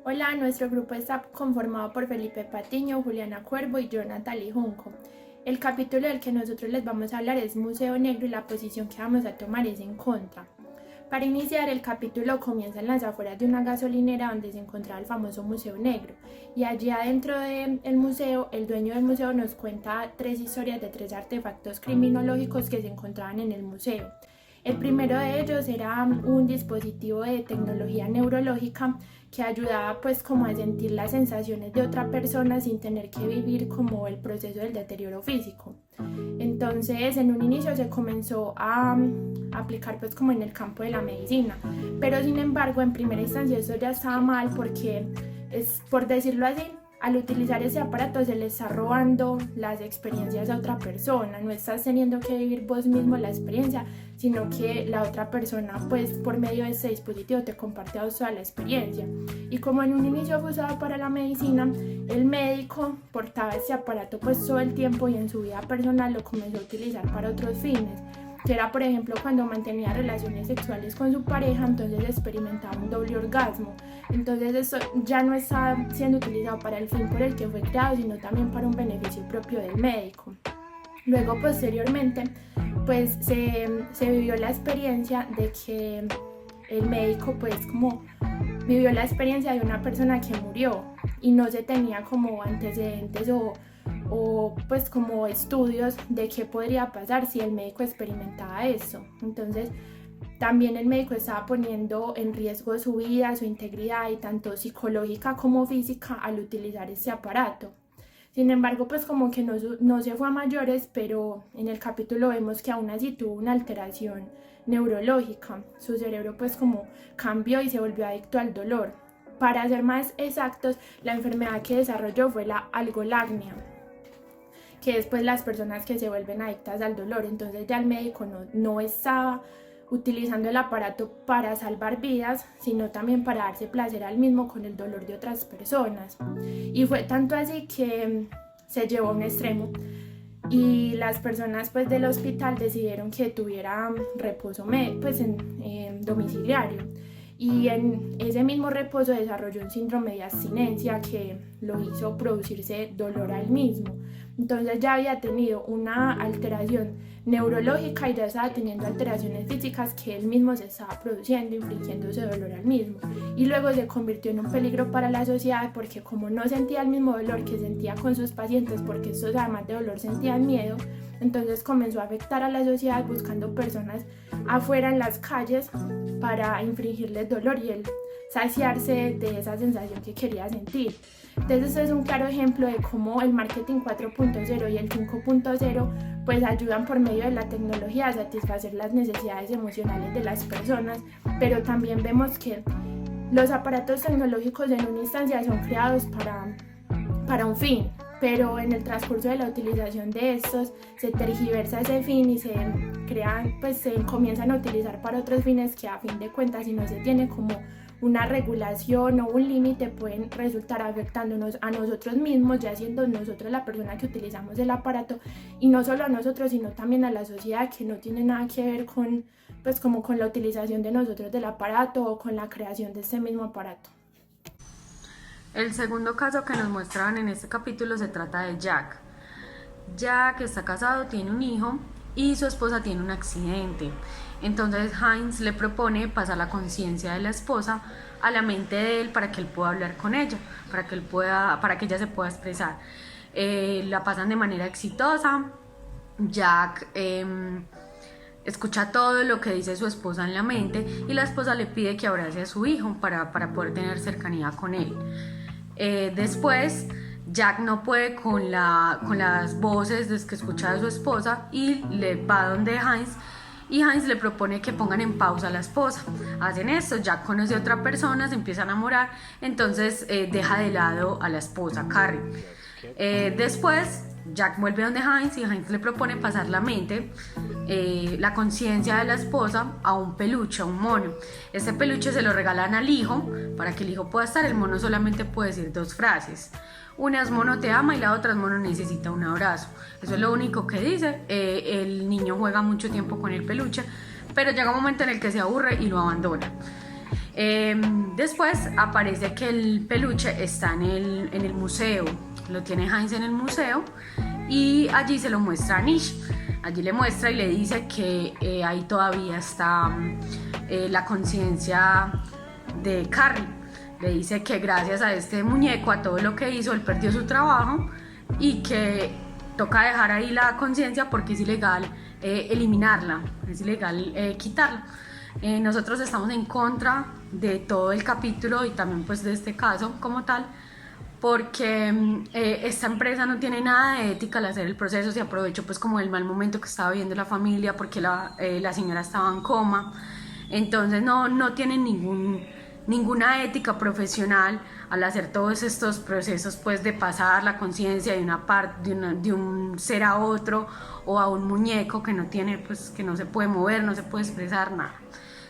Hola, nuestro grupo está conformado por Felipe Patiño, Juliana Cuervo y yo, Natalie Junco. El capítulo del que nosotros les vamos a hablar es Museo Negro y la posición que vamos a tomar es en contra. Para iniciar, el capítulo comienza en las afueras de una gasolinera donde se encontraba el famoso Museo Negro. Y allí adentro del museo, el dueño del museo nos cuenta tres historias de tres artefactos criminológicos que se encontraban en el museo. El primero de ellos era un dispositivo de tecnología neurológica que ayudaba pues como a sentir las sensaciones de otra persona sin tener que vivir como el proceso del deterioro físico. Entonces en un inicio se comenzó a aplicar pues como en el campo de la medicina, pero sin embargo en primera instancia eso ya estaba mal porque es, por decirlo así, al utilizar ese aparato se le está robando las experiencias a otra persona, no estás teniendo que vivir vos mismo la experiencia, sino que la otra persona pues por medio de ese dispositivo te comparte a vos toda la experiencia. Y como en un inicio fue usado para la medicina, el médico portaba ese aparato pues todo el tiempo y en su vida personal lo comenzó a utilizar para otros fines, que era por ejemplo cuando mantenía relaciones sexuales con su pareja, entonces experimentaba un doble orgasmo. Entonces eso ya no está siendo utilizado para el fin por el que fue creado, sino también para un beneficio propio del médico. Luego posteriormente pues se vivió la experiencia de que el médico pues como vivió la experiencia de una persona que murió y no se tenía como antecedentes o pues como estudios de qué podría pasar si el médico experimentaba eso. Entonces también el médico estaba poniendo en riesgo su vida, su integridad y tanto psicológica como física al utilizar este aparato. Sin embargo, pues como que no se fue a mayores, pero en el capítulo vemos que aún así tuvo una alteración neurológica. Su cerebro pues como cambió y se volvió adicto al dolor. Para ser más exactos, la enfermedad que desarrolló fue la algolagnia, que es pues las personas que se vuelven adictas al dolor. Entonces ya el médico no estaba utilizando el aparato para salvar vidas, sino también para darse placer al mismo con el dolor de otras personas. Y fue tanto así que se llevó a un extremo y las personas pues del hospital decidieron que tuviera reposo pues en domiciliario, y en ese mismo reposo desarrolló un síndrome de abstinencia que lo hizo producirse dolor al mismo. Entonces ya había tenido una alteración neurológica y ya estaba teniendo alteraciones físicas que él mismo se estaba produciendo, infligiéndose dolor al mismo. Y luego se convirtió en un peligro para la sociedad porque como no sentía el mismo dolor que sentía con sus pacientes, porque estos además de dolor sentían miedo, entonces comenzó a afectar a la sociedad buscando personas afuera en las calles para infligirles dolor y él saciarse de esa sensación que quería sentir. Entonces es un claro ejemplo de cómo el marketing 4.0 y el 5.0 pues ayudan por medio de la tecnología a satisfacer las necesidades emocionales de las personas, pero también vemos que los aparatos tecnológicos en una instancia son creados para un fin, pero en el transcurso de la utilización de estos se tergiversa ese fin y se crean, pues se comienzan a utilizar para otros fines que a fin de cuentas, si no se tiene como una regulación o un límite, pueden resultar afectándonos a nosotros mismos, ya siendo nosotros la persona que utilizamos el aparato, y no solo a nosotros sino también a la sociedad, que no tiene nada que ver con pues como con la utilización de nosotros del aparato o con la creación de este mismo aparato. El segundo caso que nos muestran en este capítulo se trata de Jack. Jack está casado, tiene un hijo y su esposa tiene un accidente. Entonces Heinz le propone pasar la conciencia de la esposa a la mente de él para que él pueda hablar con ella, para que ella se pueda expresar. La pasan de manera exitosa. Jack escucha todo lo que dice su esposa en la mente y la esposa le pide que abrace a su hijo para poder tener cercanía con él. Después Jack no puede con las voces que escucha de su esposa y le va donde Heinz, y Heinz le propone que pongan en pausa a la esposa. Hacen esto, Jack conoce a otra persona, se empieza a enamorar, entonces deja de lado a la esposa, Carrie. Después Jack vuelve donde Heinz y Heinz le propone pasar la mente, la conciencia de la esposa a un peluche, a un mono. Este peluche se lo regalan al hijo para que el hijo pueda estar. El mono solamente puede decir dos frases. Una es mono te ama y la otra es mono necesita un abrazo. Eso es lo único que dice. El niño juega mucho tiempo con el peluche, pero llega un momento en el que se aburre y lo abandona. Después aparece que el peluche está en el museo, lo tiene Heinz en el museo y allí se lo muestra a Nish. Allí le muestra y le dice que ahí todavía está la conciencia de Carrie. Le dice que gracias a este muñeco, a todo lo que hizo, él perdió su trabajo y que toca dejar ahí la conciencia porque es ilegal eliminarla, es ilegal quitarla. Nosotros estamos en contra de todo el capítulo y también pues de este caso como tal, porque esta empresa no tiene nada de ética al hacer el proceso. Se aprovechó pues como el mal momento que estaba viviendo la familia porque la señora estaba en coma. Entonces no tienen ninguna ética profesional al hacer todos estos procesos pues de pasar la conciencia de una parte de un ser a otro o a un muñeco que no tiene pues que no se puede mover, no se puede expresar nada.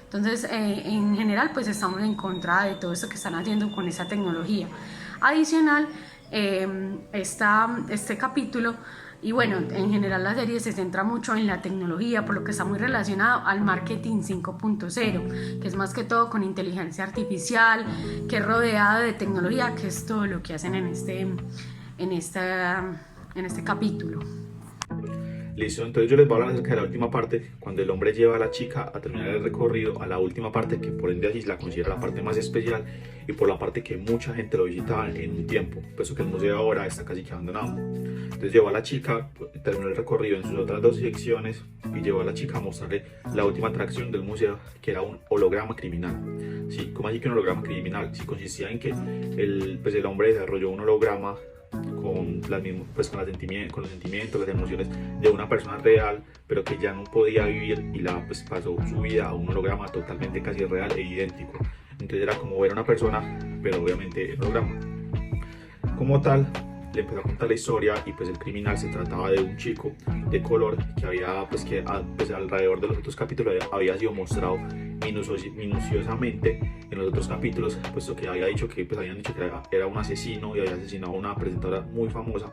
Entonces en general pues estamos en contra de todo esto que están haciendo con esa tecnología. Adicional, este capítulo, y bueno, en general la serie se centra mucho en la tecnología, por lo que está muy relacionado al marketing 5.0, que es más que todo con inteligencia artificial, que es rodeado de tecnología, que es todo lo que hacen en este capítulo. Listo, entonces yo les voy a hablar acerca de la última parte, cuando el hombre lleva a la chica a terminar el recorrido, a la última parte, que por ende así la considera la parte más especial y por la parte que mucha gente lo visitaba en un tiempo, puesto que el museo ahora está casi que abandonado. Entonces llevó a la chica, terminó el recorrido en sus otras dos secciones y llevó a la chica a mostrarle la última atracción del museo, que era un holograma criminal. Sí, ¿cómo así que un holograma criminal? Sí, consistía en que el hombre desarrolló un holograma con los sentimientos, las emociones de una persona real, pero que ya no podía vivir y pasó su vida a un holograma totalmente casi real e idéntico. Entonces era como ver a una persona, pero obviamente en holograma. Como tal, le empezó a contar la historia y pues el criminal se trataba de un chico de color que había alrededor de los otros capítulos había sido mostrado minuciosamente en los otros capítulos, puesto que habían dicho que era un asesino y había asesinado a una presentadora muy famosa.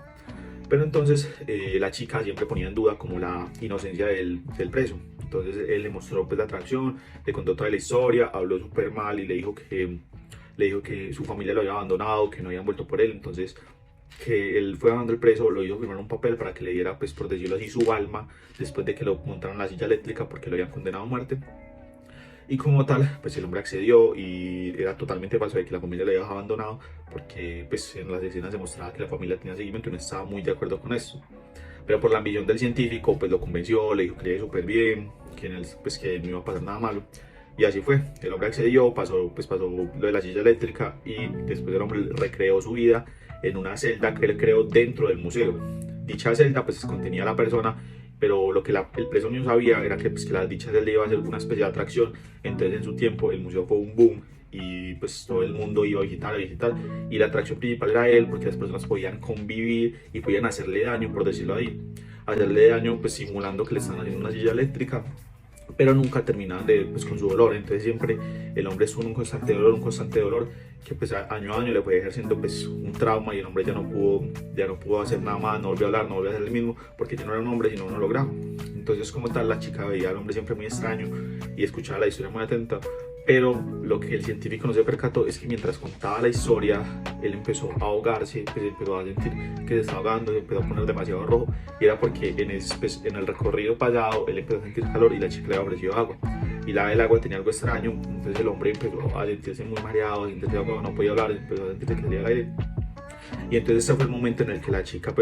Pero entonces la chica siempre ponía en duda como la inocencia del preso. Entonces él le mostró pues la atracción, le contó toda la historia, habló súper mal y le dijo que su familia lo había abandonado, que no habían vuelto por él. Entonces que él fue dando el preso, lo hizo firmar un papel para que le diera, pues por decirlo así, su alma después de que lo montaron en la silla eléctrica porque lo habían condenado a muerte. Y como tal, pues el hombre accedió y era totalmente falso de que la familia lo había abandonado, porque pues en las escenas se mostraba que la familia tenía seguimiento y no estaba muy de acuerdo con eso. Pero por la ambición del científico, pues lo convenció, le dijo que le iba súper bien, que no iba a pasar nada malo. Y así fue, el hombre accedió, pasó lo de la silla eléctrica y después el hombre recreó su vida en una celda que él creó dentro del museo. Dicha celda pues contenía a la persona, pero lo que el preso no sabía era que la dicha celda iba a ser una especie de atracción. Entonces en su tiempo el museo fue un boom y pues todo el mundo iba a visitar y la atracción principal era él, porque las personas podían convivir y podían hacerle daño, por decirlo ahí, hacerle daño pues simulando que le estaban haciendo una silla eléctrica, pero nunca terminaban con su dolor. Entonces siempre el hombre estuvo en un constante dolor que pues año a año le fue ejerciendo pues un trauma y el hombre ya no pudo hacer nada más, no volvió a hablar, no volvió a hacer el mismo, porque ya no era un hombre sino un holograma. Entonces como tal la chica veía al hombre siempre muy extraño y escuchaba la historia muy atenta, pero lo que el científico no se percató es que mientras contaba la historia él empezó a ahogarse, pues empezó a sentir que se estaba ahogando, se empezó a poner demasiado rojo, y era porque en el recorrido pasado él empezó a sentir calor y la chica le había ofrecido agua y el agua tenía algo extraño. Entonces el hombre empezó a sentirse muy mareado, a sentirse ahogado, no podía hablar, empezó a sentirse que salía el aire. Y entonces ese fue el momento en el que la chica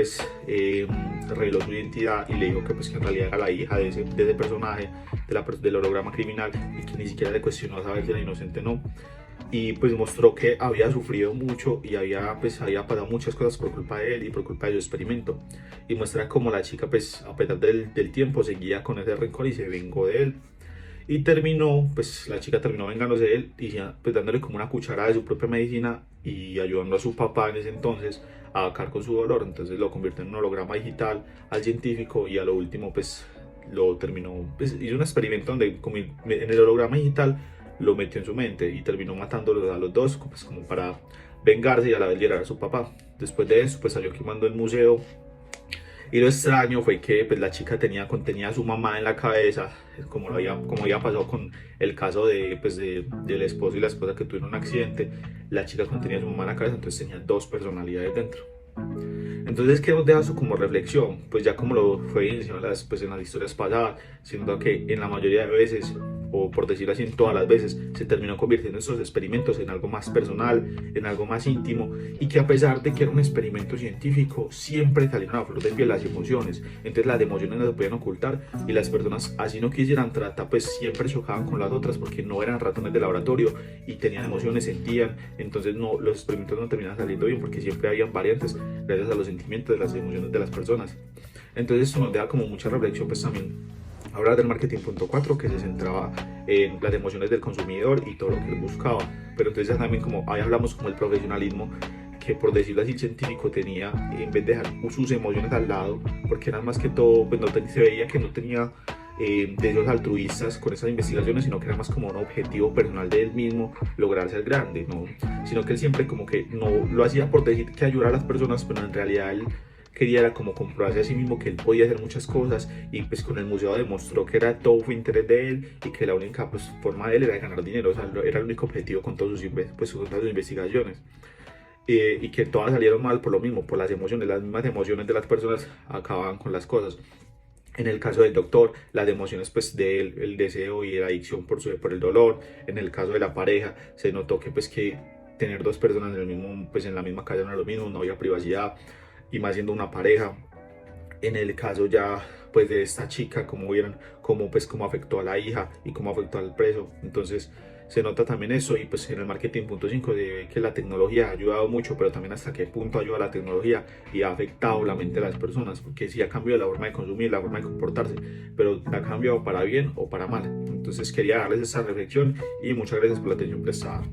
reveló su identidad y le dijo que en realidad era la hija de ese personaje, del holograma criminal, y que ni siquiera le cuestionó a saber si era inocente o no. Y pues mostró que había sufrido mucho y había pasado muchas cosas por culpa de él y por culpa de su experimento. Y muestra cómo la chica a pesar del tiempo seguía con ese rencor y se vengó de él. Y la chica terminó vengándose de él y dándole como una cucharada de su propia medicina y ayudando a su papá en ese entonces a acabar con su dolor. Entonces lo convirtió en un holograma digital al científico y a lo último lo terminó, hizo un experimento donde en el holograma digital lo metió en su mente y terminó matándolos a los dos como para vengarse y a la vez liberar a su papá. Después de eso salió quemando el museo Y lo extraño fue que pues, la chica contenía a su mamá en la cabeza, como había pasado con el caso del esposo y la esposa que tuvieron un accidente. La chica contenía a su mamá en la cabeza, entonces tenía dos personalidades dentro. Entonces, ¿qué nos deja eso como reflexión? Pues ya como lo fue en las historias pasadas, siendo que en la mayoría de veces, o por decirlo así, en todas las veces, se terminó convirtiendo estos experimentos en algo más personal, en algo más íntimo, y que a pesar de que era un experimento científico, siempre salieron a flor de piel las emociones. Entonces las emociones no se podían ocultar, y las personas, así no quisieran tratar, pues siempre chocaban con las otras porque no eran ratones de laboratorio y tenían emociones, sentían. Entonces los experimentos no terminaban saliendo bien porque siempre habían variantes gracias a los sentimientos, de las emociones de las personas. Entonces esto nos deja como mucha reflexión, pues también hablar del marketing punto 4, que se centraba en las emociones del consumidor y todo lo que él buscaba. Pero entonces ya también como ahí hablamos como el profesionalismo, que por decirlo así científico tenía, en vez de dejar sus emociones al lado, porque eran más que todo, pues se veía que no tenía deseos altruistas con esas investigaciones, sino que era más como un objetivo personal de él mismo, lograr ser grande, ¿no? Sino que él siempre como que no lo hacía por decir que ayudar a las personas, pero en realidad él quería era como comprobarse a sí mismo que él podía hacer muchas cosas, y pues con el museo demostró que era todo fue interés de él y que la única pues, forma de él era ganar dinero. O sea, era el único objetivo con todas sus investigaciones. Y que todas salieron mal por lo mismo, por las emociones, las mismas emociones de las personas acababan con las cosas. En el caso del doctor, las emociones pues de él, el deseo y la adicción por el dolor. En el caso de la pareja, se notó que pues que tener dos personas en la misma casa no era lo mismo, no había privacidad, y más siendo una pareja. En el caso ya pues de esta chica, como vieron cómo afectó a la hija y cómo afectó al preso. Entonces se nota también eso. Y pues en el marketing punto 5 se ve que la tecnología ha ayudado mucho, pero también hasta qué punto ayuda la tecnología y ha afectado la mente de las personas, porque sí ha cambiado la forma de consumir, la forma de comportarse, pero ha cambiado para bien o para mal. Entonces quería darles esa reflexión y muchas gracias por la atención prestada.